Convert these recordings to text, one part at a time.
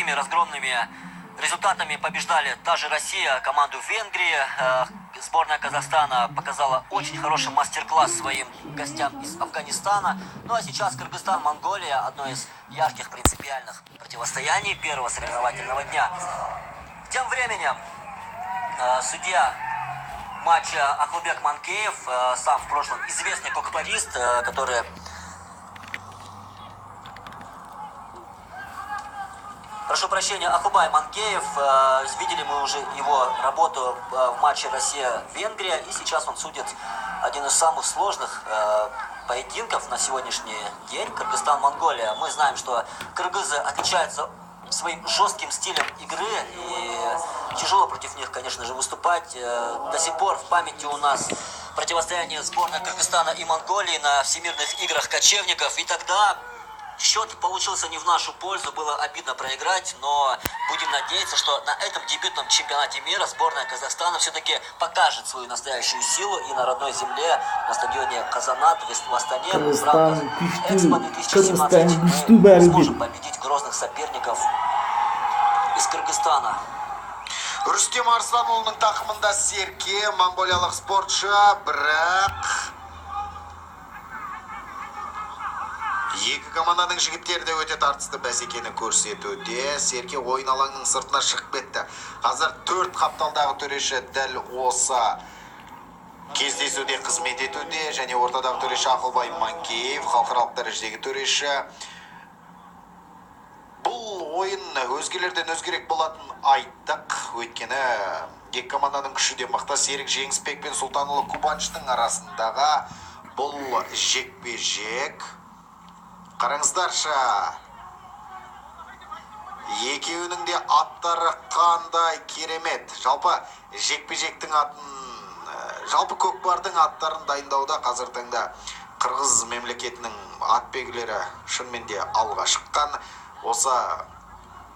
такими разгромными результатами побеждали та же Россия, команду Венгрии. Сборная Казахстана показала очень хороший мастер-класс своим гостям из Афганистана. Ну а сейчас Кыргызстан, Монголия, одно из ярких принципиальных противостояний первого соревновательного дня. Тем временем судья матча Акылбек Манкеев, сам в прошлом известный кокпарист, который... Прошу прощения, Ахубай Манкеев. Видели мы уже его работу в матче Россия-Венгрия. И сейчас он судит один из самых сложных поединков на сегодняшний день. Кыргызстан-Монголия. Мы знаем, что кыргызы отличаются своим жестким стилем игры. И тяжело против них, конечно же, выступать. До сих пор в памяти у нас противостояние сборной Кыргызстана и Монголии на всемирных играх кочевников. И тогда... счет получился не в нашу пользу, было обидно проиграть, но будем надеяться, что на этом дебютном чемпионате мира сборная Казахстана все-таки покажет свою настоящую силу и на родной земле, на стадионе Казанат в Астане в рамках Экспо 2017 мы сможем победить грозных соперников из Кыргызстана. Рүстем Арсланұлының тақымында Серке, монголиялық спортшы, бірақ екі команданың жігіттері де өте тартысты бәсекені көрсетуде. Серке ойын алаңның сыртына шығып кетті. Қазір 4 қапталдағы төреші дәл осы кездесуде қызмет етуде, және ортадағы төреші Ақылбай Манкеев, халықаралық дәрежедегі төреші. Бұл ойын өзгелерден өзгерек болатын айттық. Өйткені екі команданың күші де мықты. Серік Жеңісбек пен Сұлтанұлы Кубанчтың арасындағы бұл жекпе-жек. Қараңыздаршы, екеуінің де аттары қандай керемет. Жалпы жекпе-жектің жалпы көкпардың аттарын дайындауда қазір таңда Қырғыз мемлекетінің атбегілері шынымен де алға шыққан. Осы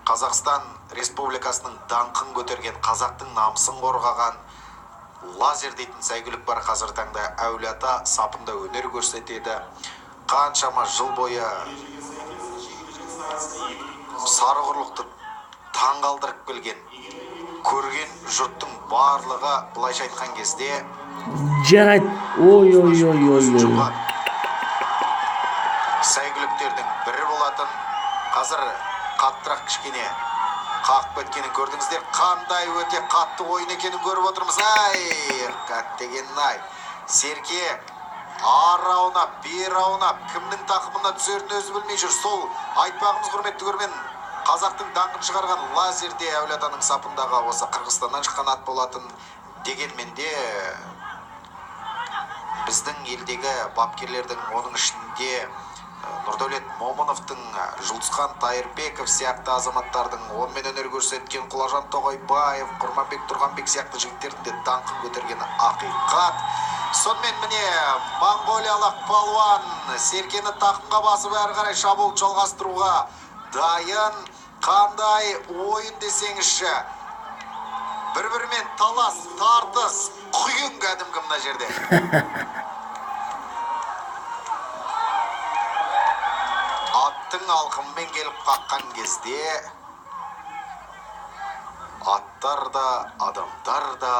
Қазақстан Республикасының даңқын көтерген, қазақтың намысын қорғаған лазер дейтін сәйгүлік бар. Қазір таңда әулиеата сапында өнер көрсетеді. Қаншама жыл бойы сары құрлықты таңғалдырып келген, көрген жұрттың барлығы былайша айтқан кезде жарайды. Ой. сәйгүліктердің бірі болатын. Қазір қаттырақ кішкене қағып кеткенін көрдіңіздер. Қандай өте қатты ойын екенін көріп отырмыз. Кәттеген-ай. Серке арауынап, берауынап, кімнің тақымына түсерін өзі білмей жүр. Сол айтпағымыз, құрметті көрермен, қазақтың даңқын шығарған лазерде әулиеатаның сапындағы осы Қырғызстаннан шыққан ат болатын. Дегенмен де біздің елдегі бапкерлердің, оның ішінде Нұрдәулет Момыновтың, Жұлдызхан Тайырбеков сияқты азаматтардың, онымен өнер көрсеткен Құлажан Тоғайбаев, Құрманбек Тұрғанбек сияқты жігіттердің де даңқын көтергені ақиқат. Сонымен міне монголиялық палуан Серкені тақымға басып әрі қарай шабуыл жалғастыруға дайын. Қандай ойын десеңізші, бір-бірімен талас, тартыс, құйын кәдімгі мына жерде. Аттың алқыммен келіп қаққан кезде аттар да, адамдар да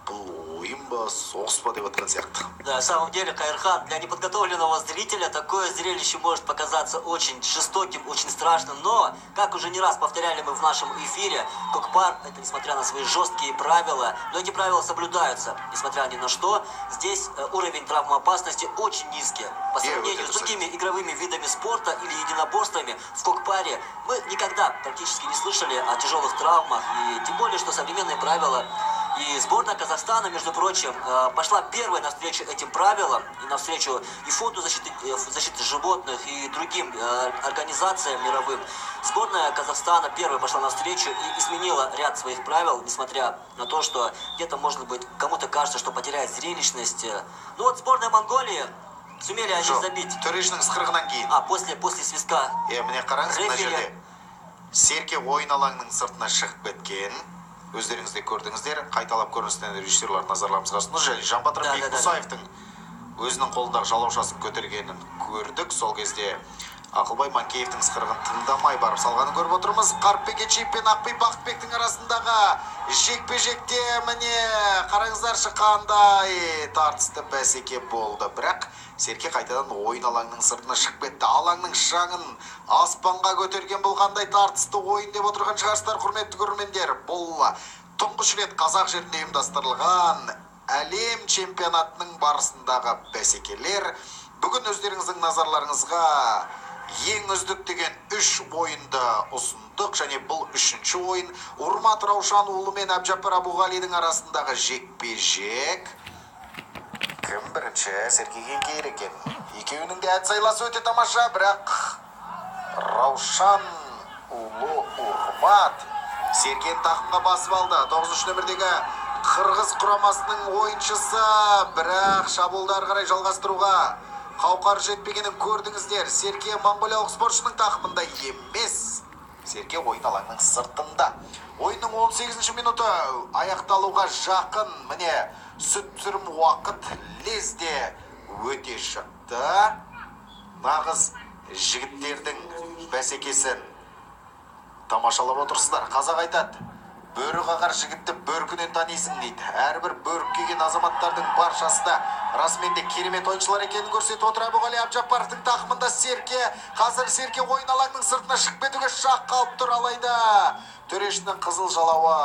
бұл ойын ба, соғыс па деп отқан сияқты. Да, на самом деле, Кайырхан, для неподготовленного зрителя такое зрелище может показаться очень жестоким, очень страшным, но, как уже не раз повторяли мы в нашем эфире, кокпар, это несмотря на свои жесткие правила, но эти правила соблюдаются, несмотря ни на что. Здесь уровень травмоопасности очень низкий. По сравнению с другими игровыми видами спорта или единоборствами, в кокпаре мы никогда практически не слышали о тяжелых травмах, и тем более, что современные правила. И сборная Казахстана, между прочим, пошла первой навстречу этим правилам, и навстречу и фонду защиты животных, и другим организациям мировым. Сборная Казахстана первой пошла навстречу и изменила ряд своих правил, несмотря на то, что где-то, может быть, кому-то кажется, что потеряет зрелищность. Ну вот сборная Монголии сумели они забить. Төрешінің сықырғынан кейін. После свистка. Міне қараңыз, мына жерде Серке ойын алаңның сыртына шығып кеткен. Өздеріңізде көрдіңіздер, қайталап көріністен режиссерлар назарларымызға ұсынды. Және Жанбатыр Бекмұсаевтың өзінің қолындағы жалаушасын көтергенін көрдік. Сол кезде Ақылбай Манкеевтің ысқырығын тыңдамай барып салғанын көріп отырмыз. Қарпбек Ечиев пен Ақбек Бақытбектің арасындағы жекпе-жекте міне қараңыздаршы қандай тартысты бәсеке болды. Бірақ Серке қайтадан ойын алаңның сыртына шығып кетті. Алаңның шаңын аспанға көтерген бұл қандай тартысты ойын деп отырған шығарсыздар, құрметті көрермендер. Бұл тұңғыш рет қазақ жерінде ұйымдастырылған әлем чемпионатының барысындағы бәсекелер. Бүгін өздеріңіздің назарларыңызға ең үздік деген 3 ойынды ұсындық, және бұл 3-ші ойын Урмат Раушанұлы мен Әбжаппар Абуғалидің арасындағы жекпе-жек. Кім бірінші? Сергей Кейр екен. Екеуінің де әд сайласы өте тамаша, бірақ Раушанұлы Урмат Сергейін тақымға басып алды. 9-шы нөмірдегі Қырғыз құрамасының ойыншысы, бірақ шабуылдар қарай жалғастыруға қауқар жетпегенін көрдіңіздер. Серке моңғолиялық спортшының тақымында емес. Серке ойын алаңның сыртында. Ойынның 18-ші минуты аяқталуға жақын. Міне сүт пісірім уақыт лезде өте шықты. Нағыз жігіттердің бәсекесін тамашалап отырсыздар. Қазақ айтады: бөрі қағар жігітті бөркінен танисың дейді. Әрбір бөрік киген азаматтардың баршасы да расымен де керемет ойыншылар екенін көрсетіп отыр. Әбуғали Әбжаппаровтың тақымында Серке. Қазір Серке ойын алаңның сыртына шығып кетуге шақ қалып тұр, алайда төрешінің қызыл жалауы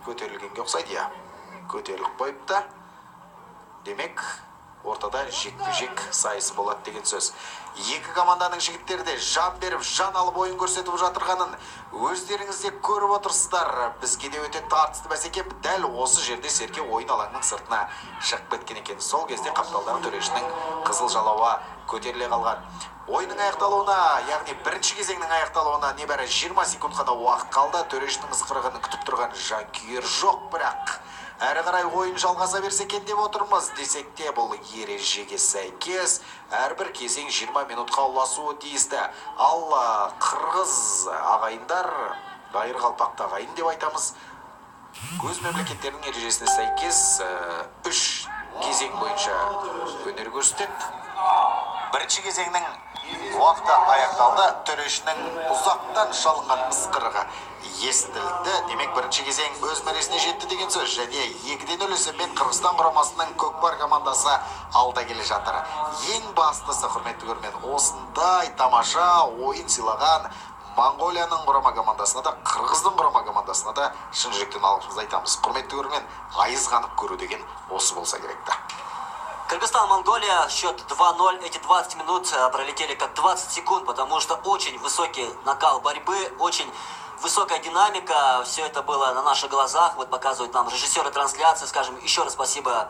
көтерілгенге ұқсайды. Көтеріліп қойыпты. Демек, ортада жекпе-жек сайысы болады деген сөз. Екі команданың жігіттері де жан беріп, жан алып ойын көрсетіп жатырғанын өздеріңізде көріп отырсыздар. Бізге де өте тартысты бәсеке. Дәл осы жерде Серке ойын алаңның сыртына шығып кеткен екен. Сол кезде қапталдағы төрешінің қызыл жалауы көтеріле қалған. Ойынның аяқталуына, яғни бірінші кезеңнің аяқталуына небәрі 20 секунд қана уақыт қалды. Төрешінің ысқырығын күтіп тұрған жанкүйер жоқ, бірақ әрі қарай ойын жалғаса берсе екен деп отырмыз. Десек те бұл ережеге сәйкес әрбір кезең 20 минутқа ұласуы тиісті. Ал қырғыз ағайындар, Айырқалпақты ағайын деп айтамыз, өз мемлекеттерінің ережесіне сәйкес 3 кезең бойынша өнер көрсетеді. Бірінші кезеңнің уақыты аяқталды. Төрешінің ұзақтан шалынған ысқырығы естілді. Демек, бірінші кезең өз мәресіне жетті деген сөз. Және 2-0 есебімен Қырғызстан құрамасының көкпар командасы алда келе жатыр. Ең бастысы, құрметті көрермен, осындай тамаша ойын сыйлаған Моңғолияның құрама командасына да, Қырғыздың құрама командасына да шын жүректен алғысымызды айтамыз. Құрметті көрермен, айыз қанып көру деген осы болса керек-ті. Кыргызстан-Монголия, счет 2-0. Эти 20 минут пролетели как 20 секунд, потому что очень высокий накал борьбы, очень высокая динамика. Все это было на наших глазах. Вот показывают нам режиссеры трансляции. Скажем еще раз спасибо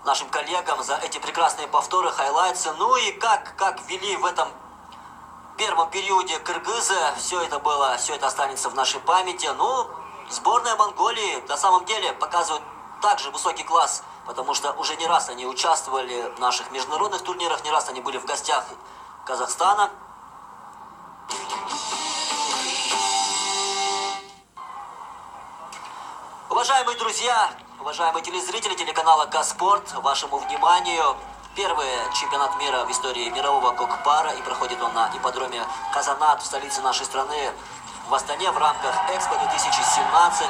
нашим коллегам за эти прекрасные повторы, хайлайтсы. Ну и как вели в этом первом периоде кыргызы, все это останется в нашей памяти. Ну, сборная Монголии на самом деле показывает также высокий класс, потому что уже не раз они участвовали в наших международных турнирах, не раз они были в гостях Казахстана. Уважаемые друзья, уважаемые телезрители телеканала Казспорт, вашему вниманию первый чемпионат мира в истории мирового кокпара, и проходит он на ипподроме Казанат в столице нашей страны, в Астане, в рамках Экспо 2017.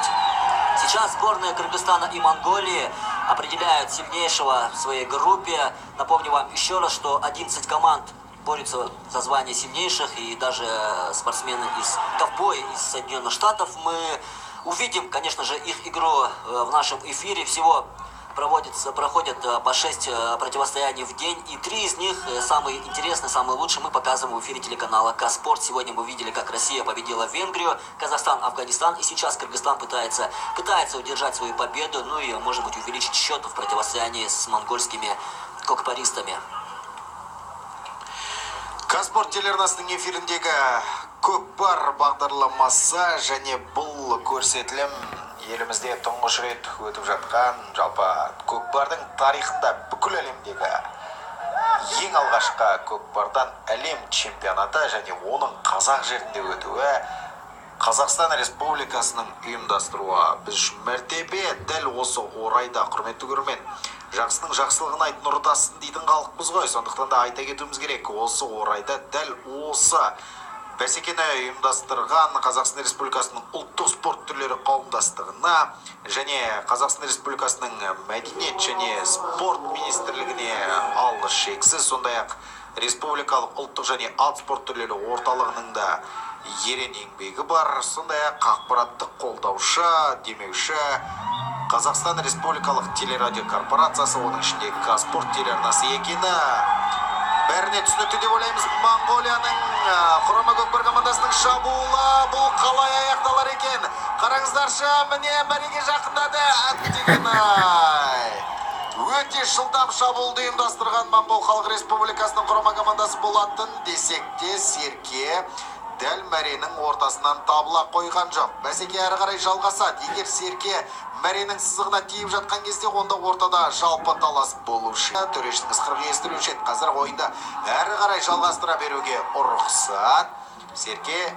Сейчас сборные Кыргызстана и Монголии определяют сильнейшего в своей группе. Напомню вам еще раз, что 11 команд борются за звание сильнейших, и даже спортсмены из ковбоя из Соединенных Штатов. Мы увидим, конечно же, их игру в нашем эфире. Всего проходят по 6 противостояний в день, и 3 из них самые интересные, самые лучшие мы показываем в эфире телеканала Казспорт. Сегодня мы видели, как Россия победила Венгрию, Казахстан, Афганистан, и сейчас Кыргызстан пытается удержать свою победу, ну и, может быть, увеличить счет в противостоянии с монгольскими кокпаристами. Казспорт телеарнасының эфиріндегі көкпар бағдарламасы және бұл көрсетілім елімізде тұңғыш рет өтіп жатқан, жалпы көкпардың тарихында бүкіл әлемдегі ең алғашқы көкпардан әлем чемпионаты және оның қазақ жерінде өтуі Қазақстан Республикасының ұйымдастыруы біз үшін мәртебе. Дәл осы орайда, құрметті көрермен, жақсының жақсылығын айт, нұр тасын дейтін халықпыз ғой. Сондықтан да айта кетуіміз керек. Осы орайда дәл осы бәсекені ұйымдастырған Қазақстан Республикасының ұлттық спорт түрлері қауымдастығына және Қазақстан Республикасының мәдениет және спорт министрлігіне алғыс шексіз, сондай-ақ республикалық ұлттық және ат спорт түрлері орталығының да ерен еңбегі бар. Сондай-ақ ақпараттық қолдаушы, демеуші Қазақстан Республикалық телерадио корпорациясы, оның ішінде Қазспорт телеарнасы екені бәріне түсінікті деп ойлаймыз. Моңғолияның құрама көкпар командасының шабуылы бұл қалай аяқталар екен? Қараңыздаршы, міне мәреге жақындады. Әттеген-ай! Өте жылдам шабуылды ұйымдастырған Моңғол Халық Республикасының құрама командасы болатын десек те Серке дәл мәренің ортасынан табыла қойған жоқ. Бәсеке әрі қарай жалғасады. Егер Серке мәренің сызығына тиіп жатқан кезде, онда ортада жалпы талас болушы. Төрешінің ысқырығы естілуші еді. Қазір ойында әрі қарай жалғастыра беруге рұқсат. Серке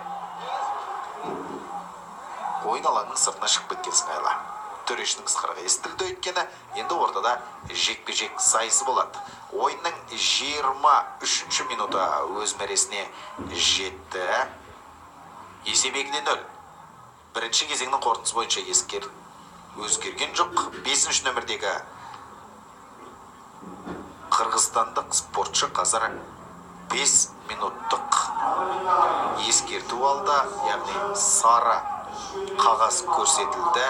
ойын алаңның сыртына шығып кеткен сыңайлы. Төрешінің ысқырығы естілді, өйткені енді ортада жекпе-жек сайысы болады. Ойынның 23-ші минуты өз мәресіне жетті. Есеп 2-0. Бірінші кезеңнің қорытындысы бойынша өзгерген жоқ. 5-ші нөмірдегі қырғызстандық спортшы қазір 5 минуттық ескерту алды, яғни сары қағаз көрсетілді.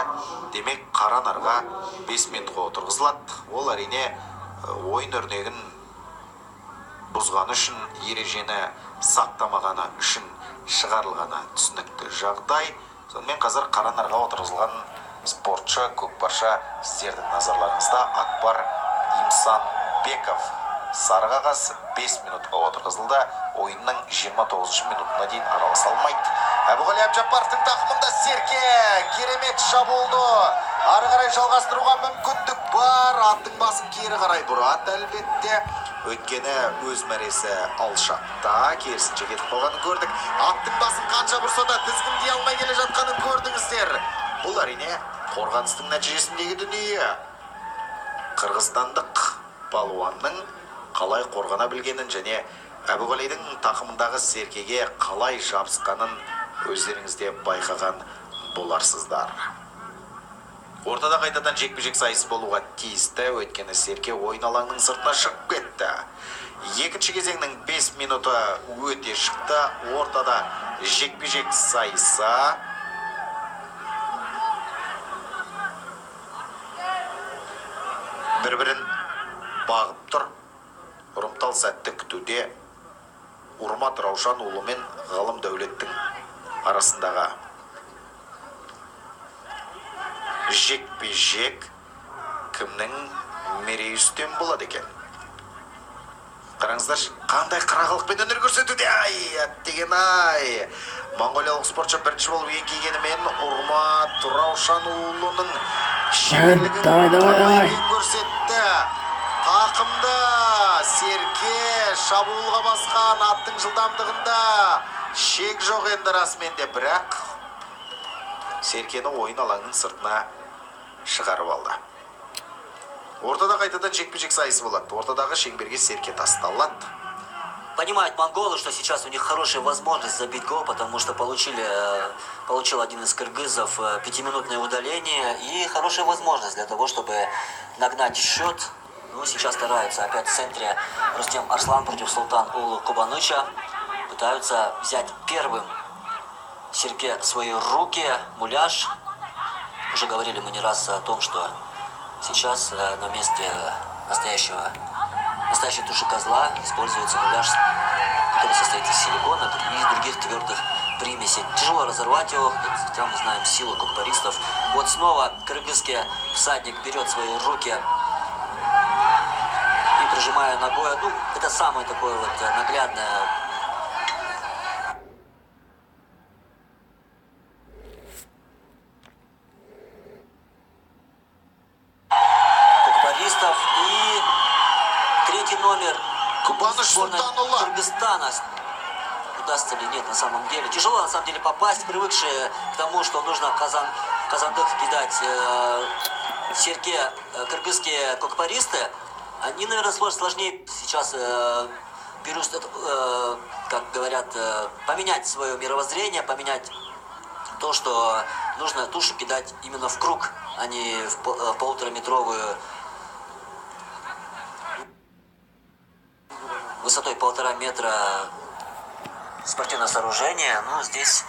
Демек, қара нарға 5 минутқа отырғызылады. Ол әрине ойын өрнегін бұзғаны үшін, ережені сақтамағаны үшін шығарылғаны түсінікті жағдай. Сонымен қазір қара нарға отырғызылған спортшы, көкпаршы сіздердің назарларыңызда Акбар Имсанбеков. Сары қағаз 5 минутқа отырғызылды. Ойынның 29-ші минутына дейін араласа алмайды. Әбуғали Әбжаппаровтың тақымында Серке керемет шабуылды ары қарай жалғастыруға мүмкіндік бар. Аттың басын кері қарай бұрады әлбетте. Өйткені өз мәресі алшақта, керісінше кетіп қалғанын көрдік. Аттың басын қанша бұрса да тізгіндей алмай келе жатқанын көрдіңіздер. Бұл әрине қорғаныстың нәтижесіндегі дүние. Қырғызстандық палуанның қалай қорғана білгенін және Әбуғалидың тақымындағы Серкеге қалай жабысқанын өздеріңізде байқаған боларсыздар. Ортада қайтадан жекпе-жек сайысы болуға тиісті, өйткені Серке ойын алаңның сыртына шығып кетті. Екінші кезеңнің 5 минуты өте шықты. Ортада жекпе-жек сайысы. Бір-бірін бағып тұр. Ұрымтал сәтті күтуде Урмат Раушанұлы мен Ғалым Дәулеттің арасындағы жекпе-жек кімнің мерейі үстем болады екен? Қараңыздар, қандай қырағылықпен өнер көрсетуде? Әттеген-ай! Моңғолиялық спортшы бірінші болып еңкейгенімен Урмат Раушанұлының шеберлігін көрсетті. Тақымды Серке шабуылға басқан, аттың жылдамдығында шек жоқ енді расымен де, бірақ Серкені ойын алаңның сыртына шығарып алды. Ортада қайтадан жекпе-жек сайысы болады. Ортадағы шеңберге Серке тасталады. Понимают монголы, что сейчас у них хорошая возможность забить гол, потому что получил один из кыргызов 5-минутное удаление и хорошая возможность для того, чтобы нагнать счет. Ну, сейчас стараются опять в центре Рустем Арслан против Султан Улу Кубаныча. Пытаются взять первым Серке в свои руки, муляж. Уже говорили мы не раз о том, что сейчас на месте настоящей туши козла используется муляж, который состоит из силикона и из других твердых примесей. Тяжело разорвать его, хотя мы знаем силу кукпаристов. Вот снова кыргызский всадник берет в свои руки и прижимая ногой. Ну, это самое такое вот наглядное. Кукпаристов и третий номер Кубаныш сборной Султанула. Кыргызстана. удастся ли нет на самом деле. Тяжело на самом деле попасть, привыкшие к тому, что нужно казандык кидать в серке кыргызские кокпаристы. Они, наверное, сложнее сейчас как говорят, поменять свое мировоззрение, поменять то, что нужно тушу кидать именно в круг, а не в полутораметровую высотой 1,5 метра спортивное сооружение. Ну, здесь,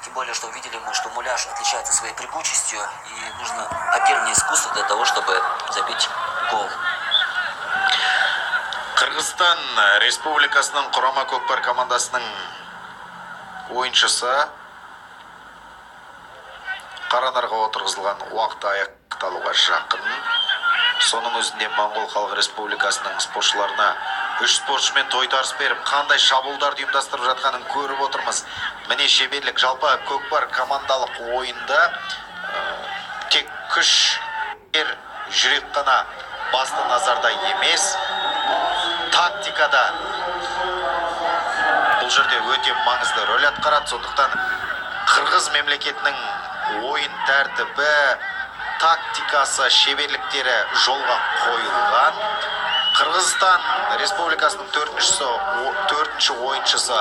тем более, что увидели мы, что муляж отличается своей прыгучестью, и нужно отдельное искусство для того, чтобы забить гол. Қырғызстан Республикасының құрама көкпар командасының ойыншысы Қаранарға отырғызылған уақыт аяқталуға жақын. Соның өзінде Моңғол Халық Республикасының спортшыларына 3 спортшымен тойтарыс беріп, қандай шабуылдарды ұйымдастырып жатқанын көріп отырмыз. Міне шеберлік, жалпы көкпар командалық ойында тек күш, жүрек қана басты назарда емес, тактикада бұл жерде өте маңызды рөл атқарады. Сондықтан Қырғыз мемлекетінің ойын тәртібі, тактикасы, шеберліктері жолға қойылған. Қырғызстан Республикасының 4-ші ойыншысы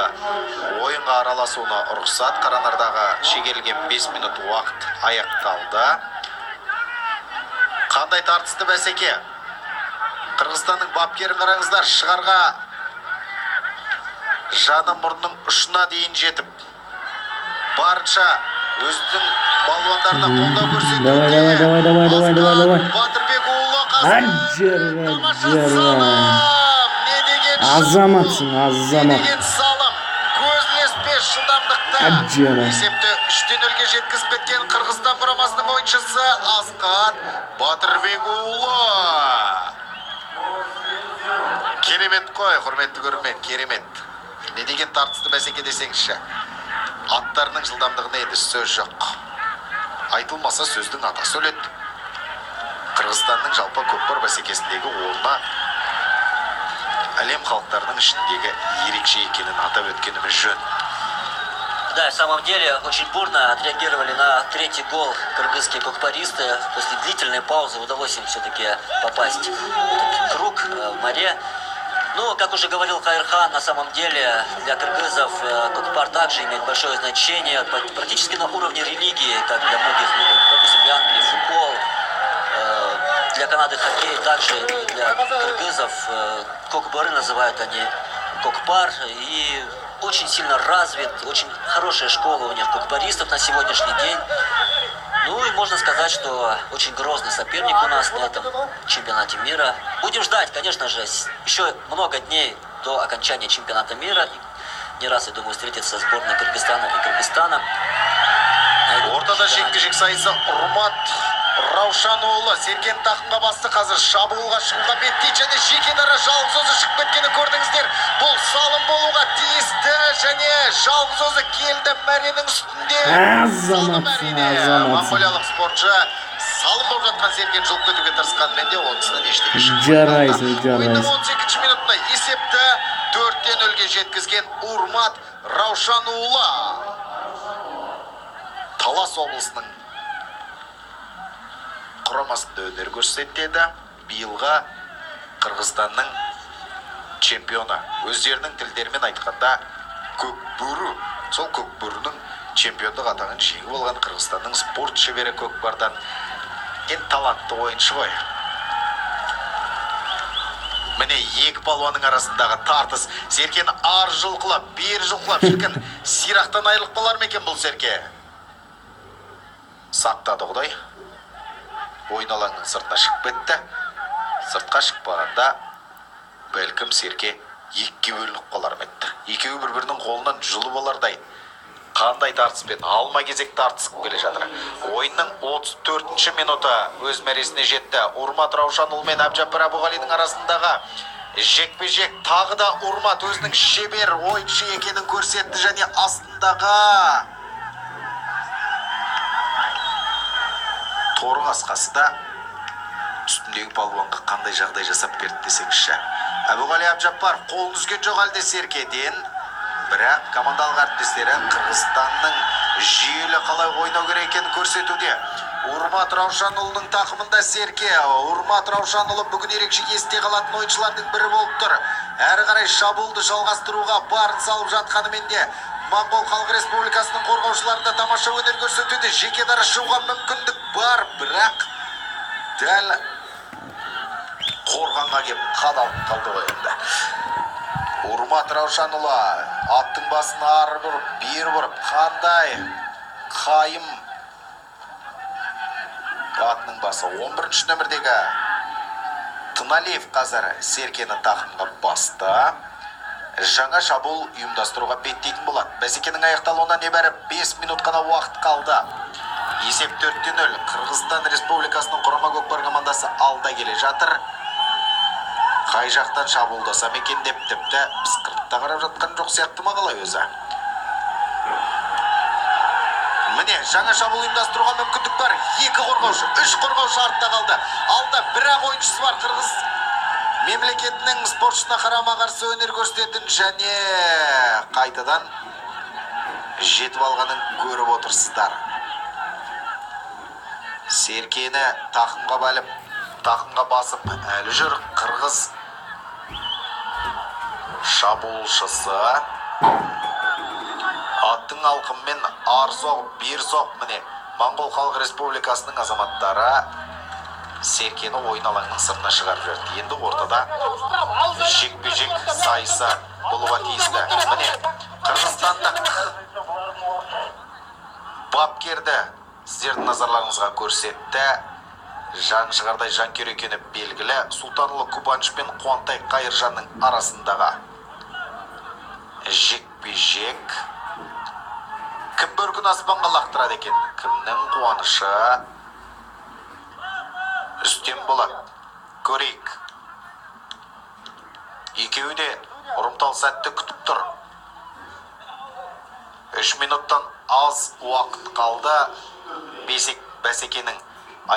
ойынға араласуына рұқсат. Қаранардағы шегерілген 5 минут уақыт аяқталды. Қандай тартысты бәсеке? Қырғызстанның бапкерін қараңыздар, шығарға жаны мұрнның ұшына дейін жетіп, барынша өзінің балуандарына қолдау көрсетуде. Батырбек ұлы Ajjara. Азаматсың, азамат. Көзін еспес жылдамдықта. Ajjara. Есепті 3-0-ге жеткізіп кеткен Қырғызстан құрамасының ойыншысы Асқат Батырбекұлы. Керемет қой, құрметті көрермен, керемет. Не деген тартысты бәсеке десеңізші. Аттарының жылдамдығына еді сөз жоқ. Айтылмаса сөздің атасы өледі. Қырғызстанның жалпы көкпар бәсекесіндегі орны әлем халықтарының ішіндегі ерекше екенін атап өткеніміз жөн. Да, в самом деле очень бурно отреагировали на третий гол кыргызские кокпаристы. После длительной паузы удалось им все-таки попасть в этот круг в море. Ну, как уже говорил Кайырхан, на самом деле для кыргызов кокпар также имеет большое значение, практически на уровне религии, как для многих, допустим, для Англии футбол, для Канады хоккей, также для кыргызов кокбары называют они кокпар, и очень сильно развит, очень хорошая школа у них кокпаристов на сегодняшний день. Ну и можно сказать, что очень грозный соперник у нас на этом чемпионате мира. Будем ждать, конечно же, еще много дней до окончания чемпионата мира. Не раз, я думаю, встретится сборная Кыргызстана и Кыргызстана. Ортада жекпе-жек сайысы Урмат Раушанұлы серкен тақымға басты, қазір шабуылға шығуға беттейді, және жеке дара жалғыз өзі шығып кеткені көрдіңіздер. Бұл салым болуға тиісті, және жалғыз өзі келді мәренің үстінде. Монғолиялық спортшы салым болып жатқан серкен жұлып кетуге тырысқанымен де онысынан ештеңе Жарайсың, шықпады. Ойынның 18-ші минутында есепті 4-0-ге жеткізген Урмат Раушанұлы Талас облысының құрамасында өнер көрсетеді. Биылға Қырғызстанның чемпионы. Өздерінің тілдерімен айтқанда көкбөрі. Сол көкбөрінің чемпиондық атағын жеңіп алған Қырғызстанның спорт шебері көкпардан ең талантты ойыншы ғой. Міне екі палуанның арасындағы тартыс. Серкен ар жылқылап, бер жылқылап жүрген сирақтан айырылып қалар ма екен бұл серке? Сақтады Құдай. Ойын алаңның сыртына шығып кетті. Сыртқа шықпағанда бәлкім серке екіге бөлініп қалар ма еді. Екеуі бір-бірінің қолынан жұлып алардай. Қандай тартыспен алма кезек тартысып келе жатыр. Ойынның 34-ші минуты өз мәресіне жетті. Урмат Раушанұлы мен Әбжаппар Әбуғалидің арасындағы жекпе-жек. Тағы да Урмат өзінің шебер ойыншы екенін көрсетті, және астындағы торы қасқасы да үстіндегі палуанға қандай жағдай жасап берді десеңізші. Әбуғали Әбжаппар қолын үзген жоқ әлде серкеден. бірақ командалық әріптестері Қырғызстанның жүйелі қалай ойнау керек екенін көрсетуде. Урмат Раушанұлының тақымында Серке. Урмат Раушанұлы бүгін ерекше есте қалатын ойыншылардың бірі болып тұр. Әрі қарай шабуылды жалғастыруға барын салып жатқанымен де Моңғол Халық Республикасының қорғаушылары да тамаша өнер көрсетуде. Жеке дара шығуға мүмкіндік бар, бірақ дәл қорғанға кеп қадалып қалды ғой енді. Урмат Раушанұлы аттың басын ары бұрып, бері бұрып, қандай қайым атының басы 11-ші нөмірдегі Тыналиев қазір Серкені тақымға басты. Жаңа шабуыл ұйымдастыруға беттейтін болады. Бәсекенің аяқталуына небәрі 5 минут қана уақыт қалды. Есеп 4-0. Қырғызстан Республикасының құрама көкпар командасы алда келе жатыр. Қай жақтан шабуылдасам екен деп тіпті пысқыртта қарап жатқан жоқ сияқты ма қалай өзі? Міне, жаңа шабуыл ұйымдастыруға мүмкіндік бар. 2 қорғаушы, 3 қорғаушы артта қалды. Алда бір-ақ ойыншысы бар. Қырғыз мемлекетінің спортшысына қарама-қарсы өнер көрсететін және қайтадан жетіп алғанын көріп отырсыздар. Серкені тақымға бәліп, тақымға басып әлі жүр Қырғыз шабуылшысы. Аттың алқыммен ар соғып, бер соғып, міне Моңғол Халық Республикасының азаматтары Серкені ойын алаңның сыртына шығарып жүрді. Енді ортада жекпе-жек сайысы болуға тиісті. Міне Қырғызстандық бапкерді сіздердің назарларыңызға көрсетті. Жаншығардай жанкер екені белгілі. Сұлтанұлы Кубаныш пен Қуантай Қайыржанның арасындағы жекпе-жек. Кім бір күн аспанға лақтырады екен? Кімнің қуанышы? Үстем болады. Көрейік. Екеуі де ұрымтал сәтті күтіп тұр. 3 минуттан аз уақыт қалды бәсекенің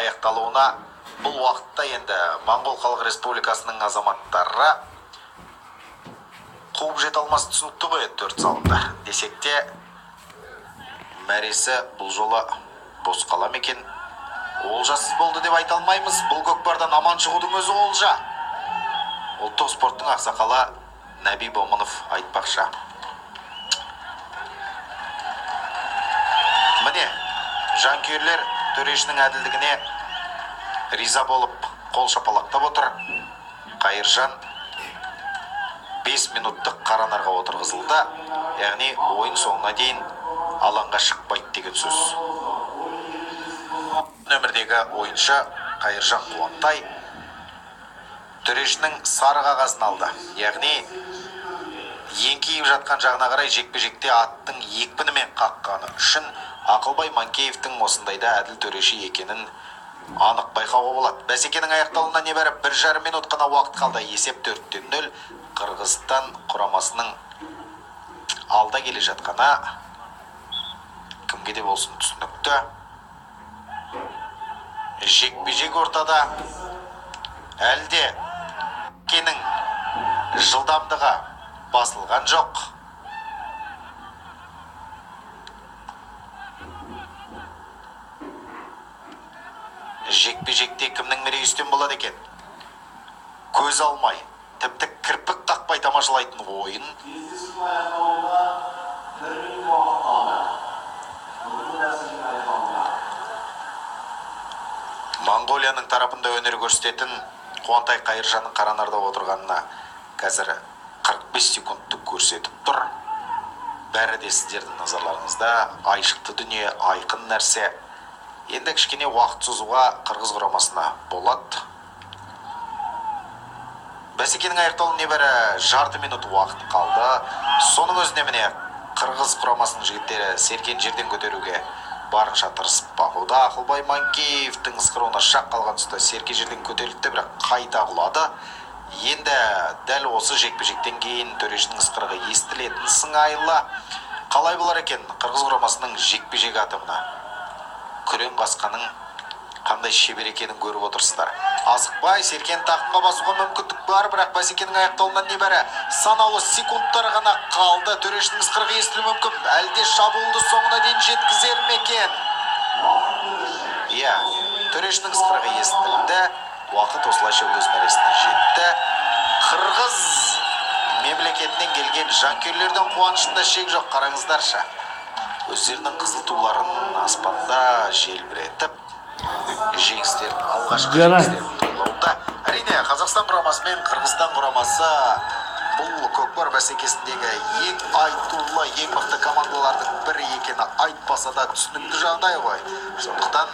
аяқталуына. Бұл уақытта енді Моңғол Халық Республикасының азаматтары қуып жете алмас түсінікті ғой 4 салында. Десек те мәресі бұл жолы бос қала ма екен? Олжасыз болды деп айта алмаймыз. Бұл көкпардан аман шығудың өзі олжа. Ұлттық спорттың ақсақалы Нәби Бомынов айтпақша. Міне, жанкүйерлер төрешінің әділдігіне риза болып қол шапалақтап отыр. Қайыржан 5 минуттық қаранарға отырғызылды. Яғни ойын соңына дейін алаңға шықпайды деген сөз. Нөмірдегі ойыншы Қайыржан Қуантай төрешінің сары қағазын алды. Яғни еңкейіп жатқан жағына қарай жекпе-жекте аттың екпінімен қаққаны үшін Ақылбай Манкеевтің осындайда әділ төреші екенін анық байқауға болады. Бәсекенің аяқталуына небәрі 1,5 минут қана уақыт қалды. Есеп 4-0. Қырғызстан құрамасының алда келе жатқаны кімге де болсын түсінікті. Жекпе-жек ортада әлде кенің жылдамдығы басылған жоқ. Жекпе-жекте кімнің мерейі үстем болады екен? Көз алмай, тіпті кірпік қақпай тамашалайтын ойын. Моңғолияның тарапында өнер көрсететін Қуантай Қайыржанның қаранарда отырғанына қазір 45 секундты көрсетіп тұр. Бәрі де сіздердің назарларыңызда айшықты дүние, айқын нәрсе. Енді кішкене уақыт созуға Қырғыз құрамасына болады. Бәсекенің аяқталуына небәрі жарты минут уақыт қалды. Соның өзіне міне Қырғыз құрамасының жігіттері Серкен жерден көтеруге барынша тырысып бақуда. Ақылбай Манкеевтің ысқыруына шақ қалған тұста Серке жерден көтерілді, бірақ қайта құлады. Енді дәл осы жекпе-жектен кейін төрешінің ысқырығы естілетін сыңайлы. Қалай болар екен Қырғыз құрамасының жекпе-жек атымына? Күрең қасқаның қандай шебер екенін көріп отырсыздар. Асықпай Серкен таққа басуға мүмкіндік бар, бірақ бәсекенің аяқталуына небәрі санаулы секундтар ғана қалды. Төрешінің ысқырығы естілуі мүмкін. Әлде шабуылды соңына дейін жеткізер ме екен? Иә, төрешінің ысқырығы естілді. Уақыт осылайша өз мәресіне жетті. Қырғыз мемлекетінен келген жанкүйерлердің қуанышында шек жоқ, қараңыздаршы. Өздерінің қызыл туларын аспанда желбіретіп, жеңістерін алғашқы жеңістерін тойлауда. Әрине, Қазақстан құрамасы мен Қырғызстан құрамасы бұл көкпар бәсекесіндегі ең айтулы, ең мықты командалардың бірі екені айтпаса да түсінікті жағдай ғой. Сондықтан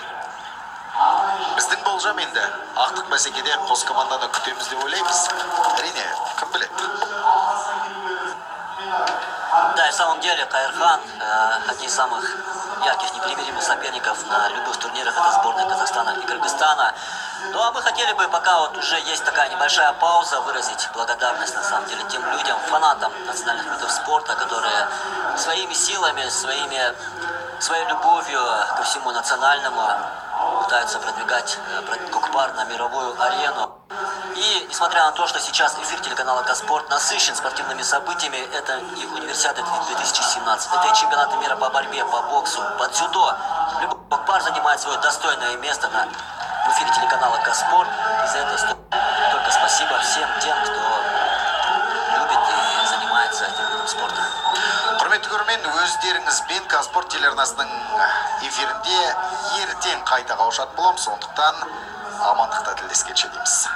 біздің болжам енді ақтық бәсекеде қос команданы күтеміз деп ойлаймыз. Әрине, кім біледі? Да, и в самом деле Каирхан одни из самых ярких, непримиримых соперников на любых турнирах. Это сборная Казахстана и Кыргызстана. Ну а мы хотели бы, пока вот уже есть такая небольшая пауза, выразить благодарность на самом деле тем людям, фанатам национальных видов спорта, которые своими силами, своей любовью ко всему национальному пытаются продвигать кокпар на мировую арену. И несмотря на то, что сейчас эфир телеканала Каспорт насыщен спортивными событиями, это и Универсиада 2017, это и чемпионаты мира по борьбе, по боксу, по дзюдо. Любой кокпар занимает свое достойное место в эфире телеканала Каспорт. И за это только спасибо всем тем, кто любит и занимается этим видом спорта. Құрметті көрермен, өздеріңізбен Каспорт телеарнасының эфирінде ертең қайта қауышатын боламыз. Сондықтан амандықта тілдескенше дейміз.